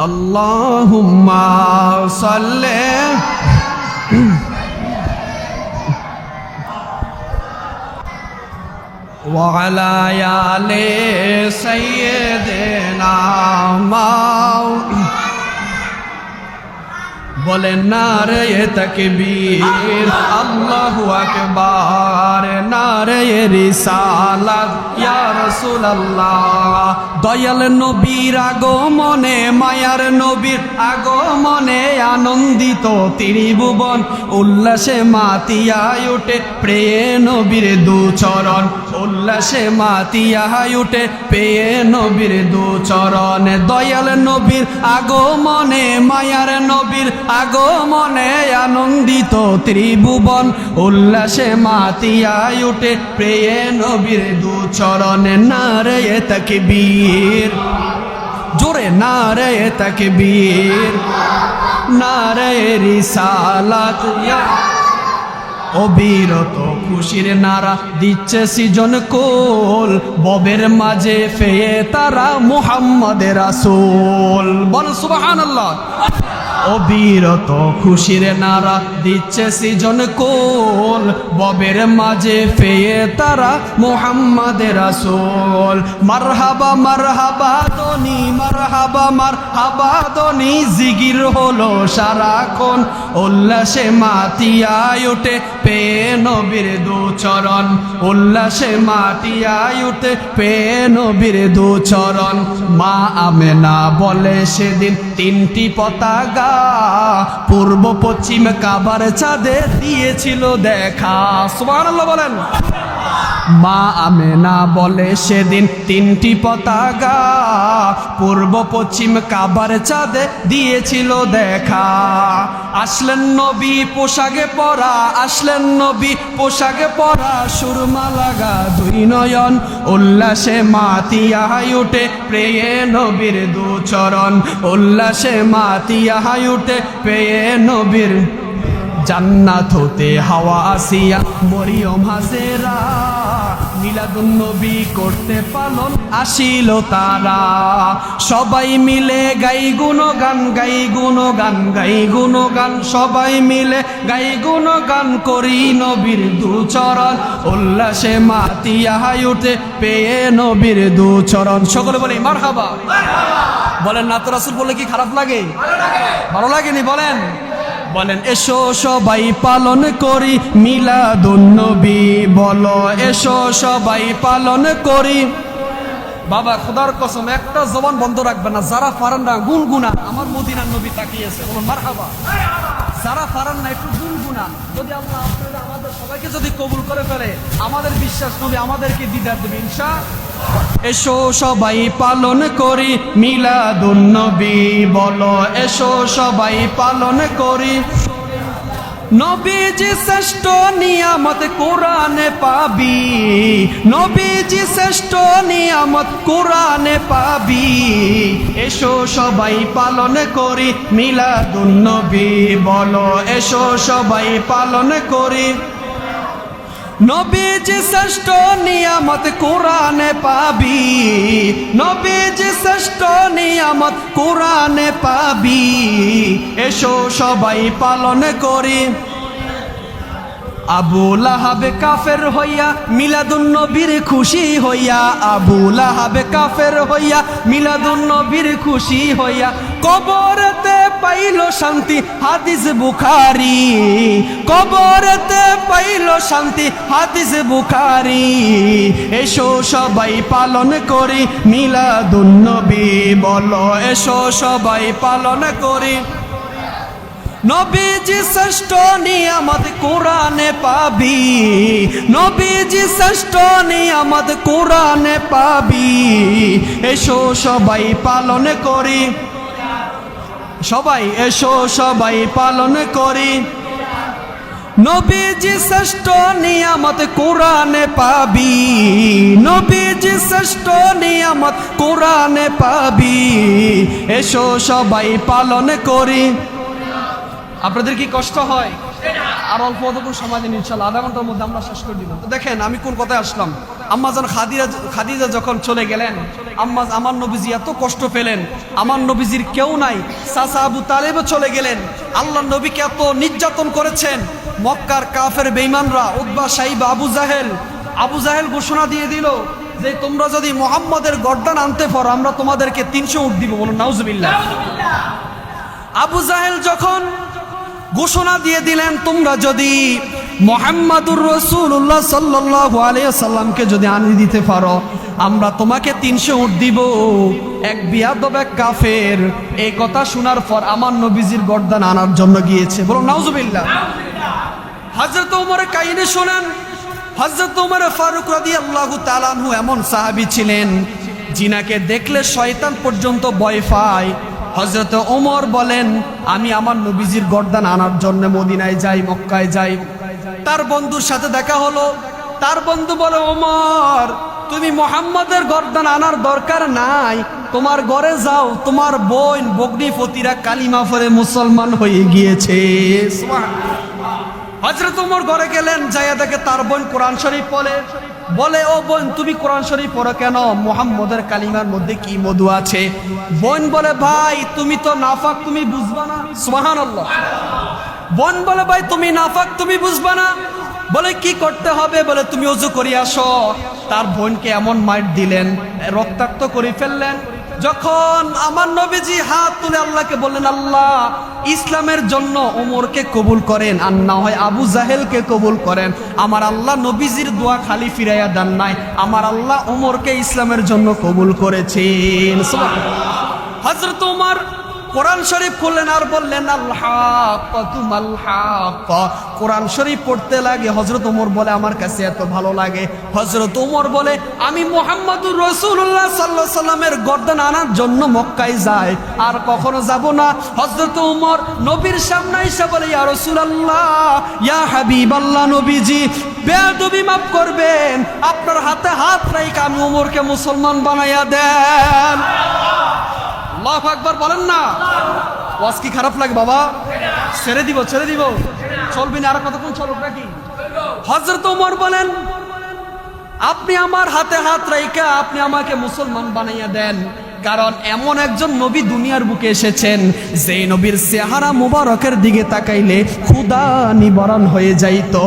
আল্লাহুম্মা সাল্লি ওয়া আলা আলি সাইয়্যিদিনা বলেন নারে তাকবীর, আল্লাহু আকবার, নারে রিসালাত, ইয়া রাসূলুল্লাহ। দয়াল নবীর আগমনে, মায়ার নবীর আগমনে আনন্দিত ত্রিভুবন, উল্লাসে মাতিয়ায় ওঠে প্রিয় নবীর দুচরণ, উল্লাসে মাতিয়ায় ওঠে প্রিয় নবীর দুচরণ। দয়াল নবীর আগমনে, মায়ার নবীর আগমনে আনন্দিত ত্রিভুবন, উল্লাসে মাতিয়ায় ওঠে প্রিয় নবীর দুচরণে। নারে তাকবীর, জোরে নারে তাকবীর, নারে রিসালাত, অবিরত খুশির নারা দিচ্ছে সৃজন কোল, ববের মাঝে ফেয়ে তারা মুহাম্মদের রাসূল। বল সুবহানাল্লাহ। অবিরত খুশির নারা দিচ্ছে সৃজন কোল, ববের মাঝে ফেয়ে তারা মুহাম্মদের রাসূল। মারহাবা মারহাবা দনি, মারহাবা মারহাবা দনি জিগির হলো সারাক্ষণ, উল্লাসে মাতিয়ায় ওঠে পেয়ে নবীর দুচরণ, উল্লাসে মাতিয়ায় ওঠে পেয়ে নবীর দুচরণ। মা আমেনা বলে সেদিন তিনটি পতাকা, পূর্ব পশ্চিম কাবার চাঁদে দিয়েছিল দেখা। সুবহানাল্লাহ বলেন। মা আমেনা বলে সেদিন তিনটি পতাকা, পূর্ব পশ্চিম কাবার চাঁদে দিয়েছিল দেখা। আসলেন নবী পোশাকে পরা, আসলেন নবী পোশাকে পরা, সুরমা লাগা দুই নয়ন, উল্লাসে মাতিয়ায় ওঠে প্রিয় নবীর দুচরণ, উল্লাসে মাতিয়ায় ওঠে প্রিয় নবীর। জান্নাত হতে হাওয়া আসিয়া মরিয়ম হাজেরা, মিলাদুন নবী করতে পালন আসিল তারা। সবাই মিলে গাই গুণগান, গাই গুণগান, গাই গুণগান, সবাই মিলে গাই গুণগান করি নবীর দুচরণ, উল্লাসে মাতিয়ায় ওঠে পেয়ে নবীর দুচরণ। সকলে বলি মারহাবা। বলেন না তো রাসূল বলে কি খারাপ লাগে? ভালো লাগেনি? বলেন বলেন এসো সবাই পালন করি মিলাদুন নবী, বলো এসো সবাই পালন করি। বাবা খোদার কসম একটা জবান বন্ধ রাখবে না, যারা পারেন না গুনগুনা আমার মদিনার নবী তাকিয়েছে, বলুন মারহাবা। যারা পারেন না একটু গুনগুনা, যদি আল্লাহ আপনারা আমাদের সবাইকে যদি কবুল করে ফেলে, আমাদের বিশ্বাস নবী আমাদেরকে দিদার দেবে ইনশাআল্লাহ। এসো সবাই পালন করি মিলাদুন নবী, বলো এসো সবাই পালন করি। নবীজি শ্রেষ্ঠ নিয়ামত কোরআনে পাবি, নবীজি শ্রেষ্ঠ নিয়ামত কোরআনে পাবি, এসো সবাই পালন করি মিলাদুন নবী, বলো এসো সবাই পালন করি। নবীজি শ্রেষ্ঠ নিয়ামত কোরআনে পাবি, নবীজি শ্রেষ্ঠ নিয়ামত কোরআনে পাবি, এসো সবাই পালন করি। আবু লাহাবে কাফের হইয়া মিলাদুন নবীর খুশি হইয়া, আবু লাহাবে কাফের হইয়া মিলাদুন নবীর খুশি হইয়া, কবরতে পাইল শান্তি হাদিস বুখারী, কবরতে পাইল শান্তি হাদিস বুখারী। এসো সবাই পালন করি মিলাদুন নবী, বলো এসো সবাই পালন করি। নবীজি শ্রেষ্ঠ নিয়ামত কোরআনে পাবি, নবীজি শ্রেষ্ঠ নিয়ামত কোরআনে পাবি। এসো সবাই পালন করি, সবাই এসো সবাই পালন করি। নবীজি শ্রেষ্ঠ নিয়ামত কোরআনে পাবি, নবীজি শ্রেষ্ঠ নিয়ামত কোরআনে পাবি। এসো সবাই পালন করি। আপনাদের কি কষ্ট হয়? আর অল্প অতটুকু সময় দিন, ইনশাআল্লাহ আধা ঘন্টার মধ্যে আমরা শেষ করে দিব। তো দেখেন আমি কোন কথায় আসলাম। আম্মাজান খাদিজা যখন চলে গেলেন, আমার নবীজি এত কষ্ট পেলেন। আমার নবীজির কেউ নাই, চাচা আবু তালেবও চলে গেলেন। আল্লাহ নবীকে এত নির্যাতন করেছেন। মক্কার কাফের বেঈমানরা, উতবা, সাইবা, আবু জাহেল ঘোষণা দিয়ে দিল যে তোমরা যদি মুহাম্মদের গর্দান আনতে পারো আমরা তোমাদেরকে 300 উট দিব। বলুন নাউজুবিল্লাহ। আবু জাহেল যখন ঘোষণা দিয়ে দিলেন তোমরা যদি মুহাম্মাদুর রাসূলুল্লাহ সাল্লাল্লাহু আলাইহি সাল্লামকে যদি আনিয়ে দিতে পারো আমরা তোমাকে 300 উট দিব। এক বিয়াদব, এক কাফের এই কথা শোনার পর আমার নবীজির গর্দান আনার জন্য গিয়েছে। বলুন নাউজুবিল্লাহ। হযরত ওমরের কাহিনী শুনেন। হযরত ওমর ফারুক রাদিয়াল্লাহু তাআলা আনহু এমন সাহাবী ছিলেন যিনাকে দেখলে শয়তান পর্যন্ত ভয় পায়। হযরত ওমর বলেন আমি আমার নবীজির গর্দান আনার জন্য মদিনায় যাই, মক্কায় যাই। তার বন্ধুর সাথে দেখা হলো। তার বন্ধু বলে ওমর তুমি মুহাম্মাদের গর্দান আনার দরকার নাই, তোমার ঘরে যাও, তোমার বোন বগ্নিপতিরা কালিমা পড়ে মুসলমান হয়ে গিয়েছে। হযরত ওমর ঘরে গেলেন, যাইয়া দেখে তার বোন কোরআন শরীফ পড়ে। বলে ও বোন তুমি কোরআন শরীফ পড়ো কেন? মুহাম্মাদের কালিমার মধ্যে কি মধু আছে? বোন বলে ভাই তুমি তো নাফাক, তুমি বুঝবা না। সুবহানাল্লাহ। বোন বলে ভাই তুমি নাফাক, তুমি বুঝবা না। বলে কি করতে হবে? বলে তুমি ওযু করে আসো। তার বোনকে এমন মার দিলেন, রক্তাক্ত করে ফেললেন। যখন আমার নবীজি হাত তুলে আল্লাহকে বললেন আল্লাহ ইসলামের জন্য ওমরকে কবুল করেন আর না হয় আবু জাহেলকে কবুল করেন। আমার আল্লাহ নবীজির দোয়া খালি ফিরাইয়া দেন নাই, আমার আল্লাহ ওমরকে ইসলামের জন্য কবুল করেছেন। সুবহানাল্লাহ। হযরত ওমর কোরআন শরীফ খুললেন আর বললেন আল হক তুমাল হক। কোরআন শরীফ পড়তে লাগে। হযরত ওমর বলে আমার কাছে এত ভালো লাগে। হযরত ওমর বলে আমি মুহাম্মাদুর রাসূলুল্লাহ সাল্লাল্লাহু আলাইহি সাল্লামের গর্দান আনার জন্য মক্কায় যাই, আর কখনো যাব না। হযরত ওমর নবীর সামনে এসে বলে ইয়া রাসূলুল্লাহ, ইয়া হাবিবাল্লাহ, নবীজি বেয়াদবি মাফ করবেন, আপনার হাতে হাত রাখা আমি ওমরকে মুসলমান বানাইয়া দেন। আল্লাহু আকবার বলেন না। ওয়াজ কি খারাপ লাগে বাবা? ছেড়ে দিব, ছেড়ে দিব, চলবি না। আর কতক্ষণ চলুক নাকি? হযরত ওমর বলেন আপনি আমার হাতে হাত রাইখা আপনি আমাকে মুসলমান বানাইয়া দেন, কারণ এমন একজন নবী দুনিয়ার বুকে এসেছেন যে নবীর চেহারা মুবারকের দিকে তাকাইলে ক্ষুধা নিবারণ হয়ে যাইতো।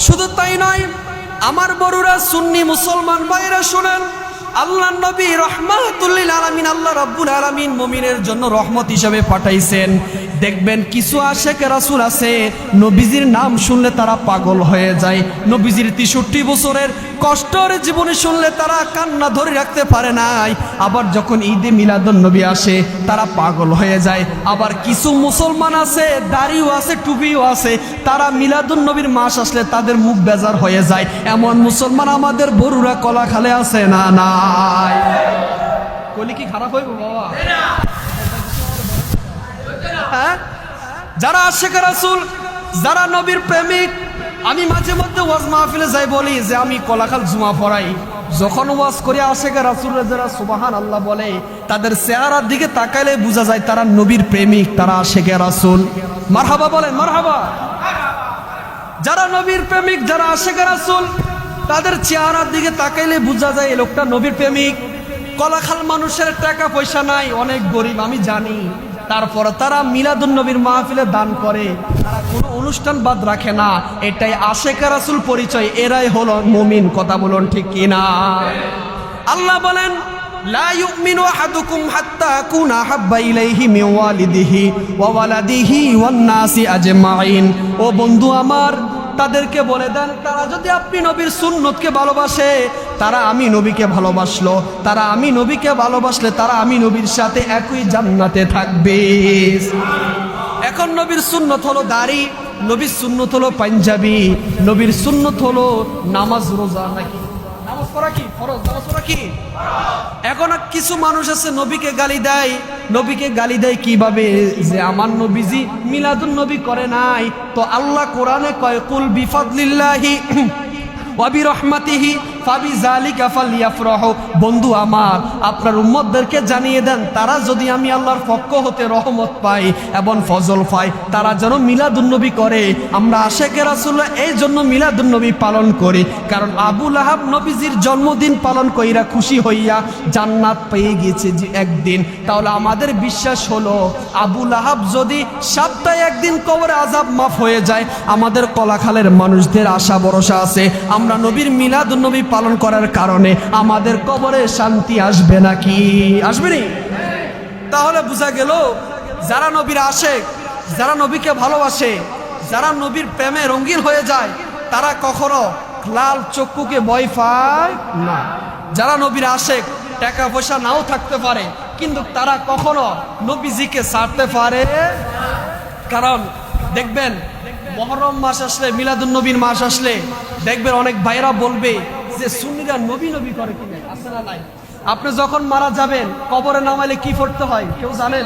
শুধু তাই নয়, আমার বড়রা সুন্নি মুসলমান ভাইরা শুনেন, আল্লাহ নবী রহমাতুল লিল আলামিন, আল্লাহ রাব্বুল আলামিন মুমিনের জন্য রহমত হিসেবে পাঠাইছেন। দেখবেন কিছু আশেক রাসূল আছে নবীজির নাম শুনলে তারা পাগল হয়ে যায়। নবীজির 63 বছরের কষ্টের জীবনী শুনলে তারা কান্না ধরে রাখতে পারে নাই। আবার যখন ঈদে মিলাদুন নবী আসে তারা পাগল হয়ে যায়। আবার কিছু মুসলমান আছে, দাড়িও আছে, টুপিও আছে, তারা মিলাদুন নবীর মাস আসলে তাদের মুখ বেজার হয়ে যায়। এমন মুসলমান আমাদের বড়ুরা কলাখালে আছে না? নাই। কলি কি খারাপ হইব বাবা? হ্যাঁ, যারা আশিক রাসূল, যারা নবীর প্রেমিক, আমি মাঝে মধ্যে ওয়াজ মাহফিলে যাই বলি যে আমি কলাখাল জুমা পড়াই। যখন ওয়াজ করি আশিক রাসূলরা যারা সুবহানাল্লাহ বলে তাদের চেহারার দিকে তাকাইলে বোঝা যায় তারা নবীর প্রেমিক, তারা আশিক রাসূল। মারহাবা বলেন, মারহাবা। যারা নবীর প্রেমিক, যারা আশিক রাসূল, তাদের চেহারার দিকে তাকাইলে বোঝা যায় এই লোকটা নবীর প্রেমিক। কলাখাল মানুষের টাকা পয়সা নাই, অনেক গরিব আমি জানি, তারপর তারা মিলাদুন নবীর মাহফিলে দান করে। তারা কোনো অনুষ্ঠান বাদ রাখে না, এটাই আশেকা রাসূল পরিচয়, এরাই হলো মুমিন। কথা বলুন ঠিক কিনা? আল্লাহ বলেন লা ইউমিনু আহাদুকুম হাত্তা আকুনা হাব্বা ইলাইহি মিন ওয়ালিদিহি ওয়া ওয়ালাদিহি ওয়ান নাসি আজমাইন। ও বন্ধু আমার, তাদেরকে বলে দেন, তারা যদি আপনি নবীর সুন্নতকে ভালোবাসে, তারা আমি নবীকে ভালোবাসলো, তারা আমি নবীকে ভালোবাসলে তারা আমি নবীর সাথে একই জান্নাতে থাকবে। এখন নবীর সুন্নত হলো দাড়ি, নবীর সুন্নত হলো পাঞ্জাবি, নবীর সুন্নত হলো নামাজ রোজা। নাকি নামাজ পড়া কি ফরজ? নামাজ পড়া কি? এখন কিছু মানুষ আছে নবীকে গালি দেয়। নবীকে গালি দেয় কিভাবে? যে আমার নবীজি মিলাদুন নবী করে নাই। তো আল্লাহ কোরআনে কয় কুল বিফাদলিল্লাহি ওয়া বিরহমাতিহি ফাবিযালিকা ফালইফরাহু। বন্ধু আমার, আপনার উম্মতদেরকে জানিয়ে দেন, তারা যদি আমি আল্লাহর পক্ষ হতে রহমত পাই এবং ফজল পাই, তারা যেন মিলাদুন নবী করে। আমরা আশেকে রাসূলুল্লাহ এই জন্য মিলাদুন নবী পালন করি, কারণ আবু লাহাব নবীজির জন্মদিন পালন কইরা খুশি হইয়া জান্নাত পেয়ে গিয়েছে যে একদিন। তাহলে আমাদের বিশ্বাস হলো আবু লাহাব যদি সপ্তাহে একদিন কবরে আযাব মাফ হয়ে যায়, আমাদের কলাখালের মানুষদের আশা ভরসা আছে আমরা নবীর মিলাদুন নবী পালন করার কারণে আমাদের কবরে শান্তি আসবে নাকি? আসবে নি? তাহলে বোঝা গেল যারা নবীর আশেক, যারা নবীকে ভালোবাসে, যারা নবীর প্রেমে রঙিন হয়ে যায়, তারা কখনো লাল চক্ষুকে ভয় পায় না। যারা নবীর আশেক, টাকা পয়সা নাও থাকতে পারে, কিন্তু তারা কখনো নবীজিকে ছাড়তে পারে। কারণ দেখবেন মুহররম মাস আসলে, মিলাদুন নবীর মাস আসলে দেখবেন অনেক ভাইরা বলবে যে সুন্নিরা নবী নবী করে কিনা। আছে না নাই? আপনি যখন মারা যাবেন কবরে নামাইলে কি পড়তে হয় কেউ জানেন?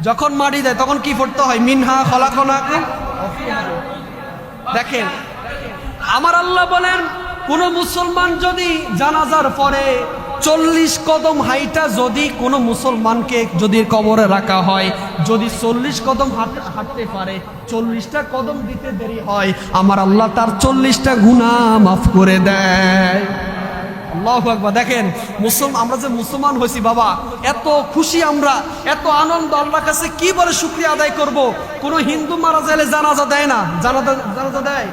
যখন মাটি দেয় তখন কি পড়তে হয়? মিনহা খলাকনাকুম। দেখেন আমার আল্লাহ বলেন, কোন মুসলমান যদি জানাজার পরে 40 কদম হাইটা যদি কোনো মুসলমানকে যদি কবরে রাখা হয়, যদি 40 কদম হাঁটতে পারে, 40টা কদম দিতে দেরি হয়, আমার আল্লাহ তার 40টা গুনাহ মাফ করে দেয়। আল্লাহু আকবার। দেখেন আমরা যে মুসলমান হয়েছি বাবা, এত খুশি আমরা, এত আনন্দ, আল্লাহর কাছে কি বলে শুকরিয়া আদায় করব। কোন হিন্দু মারা গেলে জানাজা দেয় না? জানাজা দেয়?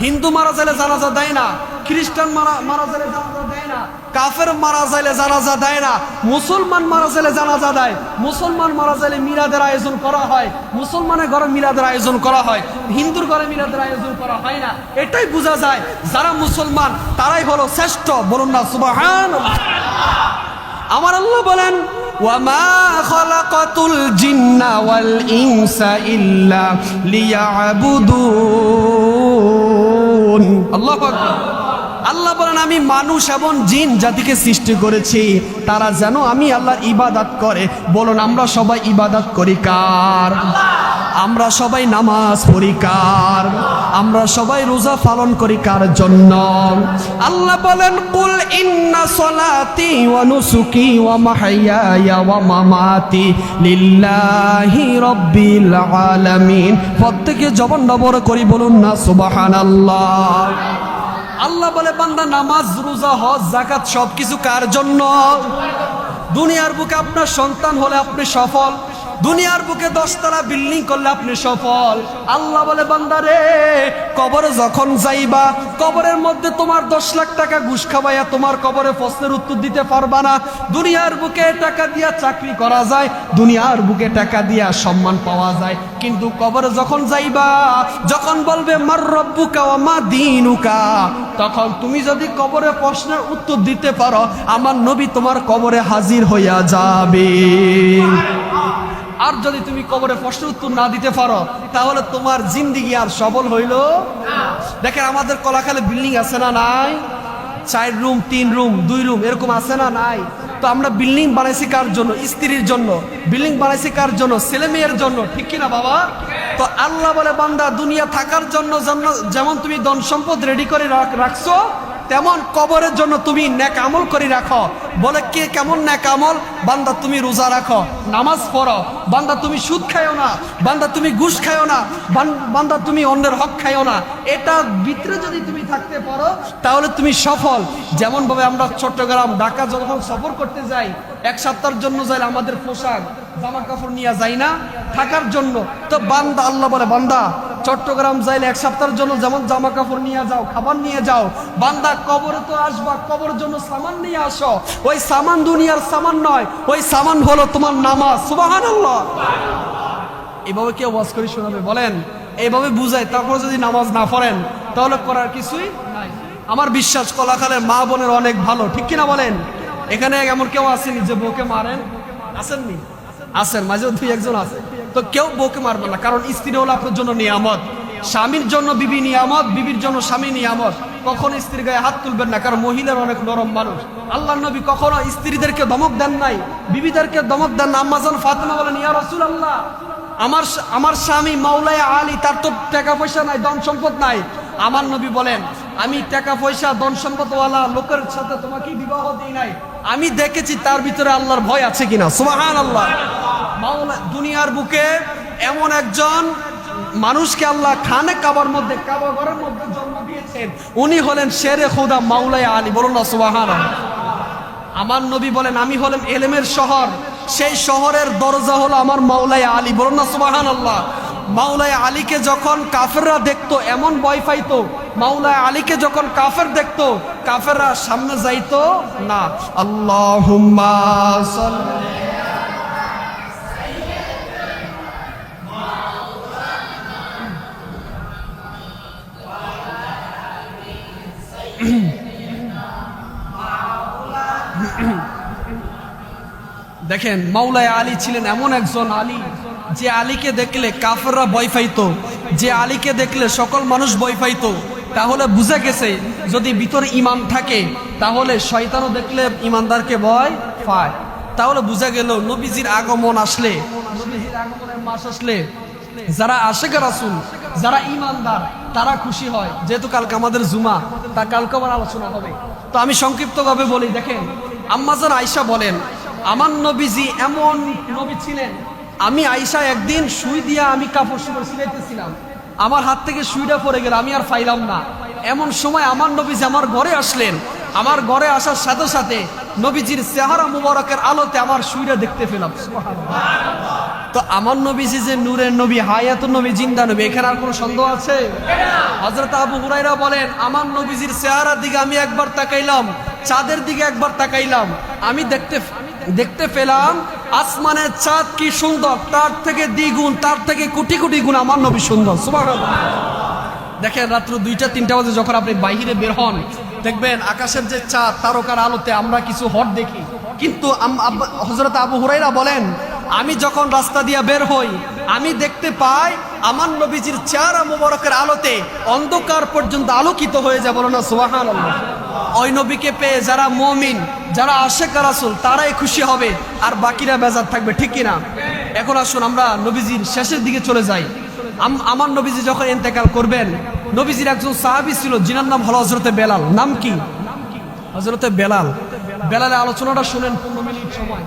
হিন্দু মারা গেলে জানাজা দেয় না, খ্রিস্টান মারা গেলে জানাজা দেয় না, কাফের মারা গেলে জানাজা দেয় না, মুসলমান মারা গেলে জানাজা দেয়। মুসলমান মারা গেলে মিলাদের আয়োজন করা হয়, মুসলমানের ঘরে মিলাদের আয়োজন করা হয়, হিন্দুর ঘরে মিলাদের আয়োজন করা হয় না। এটাই বোঝা যায় যারা মুসলমান তারাই হলো শ্রেষ্ঠ। বলুন না সুবহানাল্লাহ। আমার আল্লাহ বলেন ওয়ামা খালাকাতুল জিন্না ওয়াল ইনসা ইল্লা লিয়াবুদুন। আল্লাহু আকবার। আল্লাহ বলেন আমি মানুষ এবং জিন জাতিকে সৃষ্টি করেছি তারা যেন আমি আল্লাহর ইবাদত করে। বলুন আমরা সবাই ইবাদত করি কার? আমরা সবাই নামাজ পড়ি কার? আমরা সবাই রোজা পালন করি কার জন্য? আল্লাহ বলেন কুল ইন্না সলাতি ওয়া নুসুকি ওয়া মাহইয়ায়া ওয়া মামাতি লিল্লাহি রাব্বিল আলামিন। প্রত্যেকে জবান বড় করি বলুন না সুবহানাল্লাহ। আল্লাহ বলে বান্দা নামাজ রোজা হজ যাকাত সবকিছু কার জন্য? দুনিয়ার বুকে আপনার সন্তান হলে আপনি সফল, দুনিয়ার বুকে 10 তলা বিল্ডিং করলে আপনি সফল। আল্লাহ বলে বান্দারে কবরে যখন যাইবা, কবরের মধ্যে তোমার 10 লাখ টাকা ঘুষ খাওয়াইয়া তোমার কবরে প্রশ্নের উত্তর দিতে পারবা না। দুনিয়ার বুকে টাকা দিয়া চাকরি করা যায়, দুনিয়ার বুকে টাকা দিয়া সম্মান পাওয়া যায়, কিন্তু কবরে যখন যাইবা, যখন বলবে মার রব্বুকা ওয়া মা দীনুকা, তখন তুমি যদি কবরে প্রশ্নের উত্তর দিতে পারো, আমার নবী তোমার কবরে হাজির হইয়া যাবে। আর যদি তুমি কবরে প্রশ্নের উত্তর না দিতে পারো, তাহলে তোমার জিন্দেগি আর সফল হইল। দেখেন আমাদের কলাখালে বিল্ডিং আছে না নাই? 4 রুম 3 রুম 2 রুম এরকম আছে না নাই? তো আমরা বিল্ডিং বানাইছি কার জন্য? স্ত্রীর জন্য। বিল্ডিং বানাইছি কার জন্য? ছেলে মেয়ের জন্য। ঠিক কিনা বাবা? তো আল্লাহ বলে বান্দা দুনিয়া থাকার জন্য যেমন তুমি ধন সম্পদ রেডি করে রাখছো, তেমন কবরের জন্য তুমি নেক আমল করে রাখো। বলে কে কেমন নেক আমল? বান্দা তুমি রোজা রাখো, নামাজ পড়ো, বান্দা তুমি সুদ খাইও না, বান্দা তুমি ঘুষ খাইও না, বান্দা তুমি অন্যের হক খাইও না। এটা ভিতরে যদি তুমি থাকতে পারো তাহলে তুমি সফল। যেমন ভাবে আমরা চট্টগ্রাম ঢাকা যখন সফর করতে যাই, এক সপ্তাহের জন্য যাই, আমাদের পোশাক জামা কাপড় নিয়ে যাই না থাকার জন্য। তো বান্দা আল্লাহ বলে, বান্দা চট্টগ্রাম যাইলে এক সপ্তাহের জন্য যেমন জামা কাপড় নিয়ে যাও, খাবার নিয়ে যাও, বান্দা কবরে তো আসবা, কবরের জন্য সামান নিয়ে আসো। ওই সামান দুনিয়ার সামান নয়, ওই সামান হলো তোমার নামাজ। সুবহানাল্লাহ। এইভাবে কেউ ওয়াজ করে শোনাবে? বলেন, এইভাবে বুঝায় তারপর যদি নামাজ না পড়েন তাহলে করার কিছুই নাই। আমার বিশ্বাস কলাখালের মা বোনের অনেক ভালো, ঠিক কিনা বলেন? এখানে এমন কেউ আসেনি যে বউকে মারেন? আসেননি? আছেন, মাঝে দুই একজন আছে। তো কেউ বউকে মারবে না, কারণ স্ত্রী হলো আপনার জন্য নিয়ামত। স্বামীর জন্য বিবি নিয়ামত, বিবির জন্য স্বামী নিয়ামত। কখনো স্ত্রীর গায়ে হাত তুলবেন না, কারণ মহিলার অনেক নরম মানুষ। আল্লাহর নবী কখনো স্ত্রীদেরকে ধমক দেন নাই, বিবিদেরকে ধমক দেন না। আম্মাজান ফাতেমা বলেন, ইয়া রাসূলুল্লাহ, আমার স্বামী মাওলায় আলী, তার তো টাকা পয়সা নাই, ধন সম্পদ নাই। আমার নবী বলেন, আমি টাকা পয়সা ধন সম্পদওয়ালা লোকের সাথে তোমাকে বিবাহ দিই নাই, আমি দেখেছি তার ভিতরে আল্লাহর ভয় আছে কিনা। সুবহানাল্লাহ। মাওলা দুনিয়ার বুকে এমন একজন মানুষকে আল্লাহ খানে কাবার মধ্যে, কাবা ঘরের মধ্যে জন্ম দিয়েছেন, উনি হলেন শেরে খোদা মাওলায় আলী। বলুন না সুবহানাল্লাহ। আমার নবী বলেন, আমি হলেন এলেমের শহর, সেই শহরের দরজা হলো আমার মাওলায় আলী। বলুন না সুবহানাল্লাহ। মাওলায় আলীকে যখন কাফেররা দেখতো এমন ভয় পাইতো, মাওলায় আলীকে যখন কাফের দেখতো কাফেররা সামনে যাইতো না। আল্লাহুম্মা সাল্লি দেখেন, মাওলায় আলী ছিলেন এমন একজন আলী যে আলীকে দেখলে কাফেররা ভয় পাইতো, যে আলীকে দেখলে সকল মানুষ ভয় পাইতো। তাহলে বুঝা গেছে যদি ভিতরে ঈমান থাকে তাহলে শয়তানও দেখলে ঈমানদারকে ভয় পায়। তাহলে বুঝা গেল নবীজির আগমন আসলে, নবীজির আগমনের মাস আসলে যারা আশিক রাসূল, যারা ঈমানদার, তারা খুশি হয়। যেহেতু কালকে আমাদের জুমা, তা কালকে আবার আলোচনা হবে, তো আমি সংক্ষিপ্তভাবে বলি। দেখেন, আম্মাজান আয়েশা বলেন, আমার নবীজি এমন নবী ছিলেন, আমি আয়েশা একদিন সুই দিয়া আমি কাপড় চোপড় সিলাইতেছিলাম, আমার হাত থেকে সুইটা পড়ে গেল, আমি আর পাইলাম না। এমন সময় আমার নবীজি আমার ঘরে আসলেন। আমার ঘরে আসার সাথে সাথে নবীজির চেহারা মুবারকের আলোতে আমার সুইটা দেখতে পেলাম। তো আমার নবীজি যে নূরের নবী, হায়াতুন নবী, জিন্দা নবী, এখানে আর কোনো সন্দেহ আছে? হযরত আবু হুরায়রা বলেন, আমার নবীজির চেহারার দিকে আমি একবার তাকাইলাম, চাঁদের দিকে একবার তাকাইলাম, আমি দেখতে পেলাম আসমানের চাঁদ কি সুন্দর, তার থেকে দ্বিগুণ, তার থেকে কোটি কোটি গুণ আমার নবী সুন্দর। সুবহানাল্লাহ। দেখেন, রাত্র 2টা-3টা বাজে যখন আপনি বাইরে বের হন, দেখবেন আকাশের যে চাঁদ, তারকার আলোতে আমরা কিছু হট দেখি। কিন্তু হযরত আবু হুরায়রা বলেন, আমি যখন রাস্তা দিয়ে বের হই, আমি দেখতে পাই আমার নবীজির চেহারা মুবারকের আলোতে অন্ধকার পর্যন্ত আলোকিত হয়ে যায়। বলো না সুবহানাল্লাহ। ওই নবীকে পেয়ে যারা মুমিন, যারা আশিক রাসূল, তারাই খুশি হবে, আর বাকিরা বেজার থাকবে, ঠিক কিনা? এখন আসুন আমরা নবীজির শেষের দিকে চলে যাই। আমার নবীজি যখন ইন্তেকাল করবেন, নবীজির একজন সাহাবী ছিল, যিনার নাম হলো হযরতে বেলাল। নাম কি? হযরতে বেলাল। বেলালের আলোচনাটা শুনেন 15 মিনিট সময়।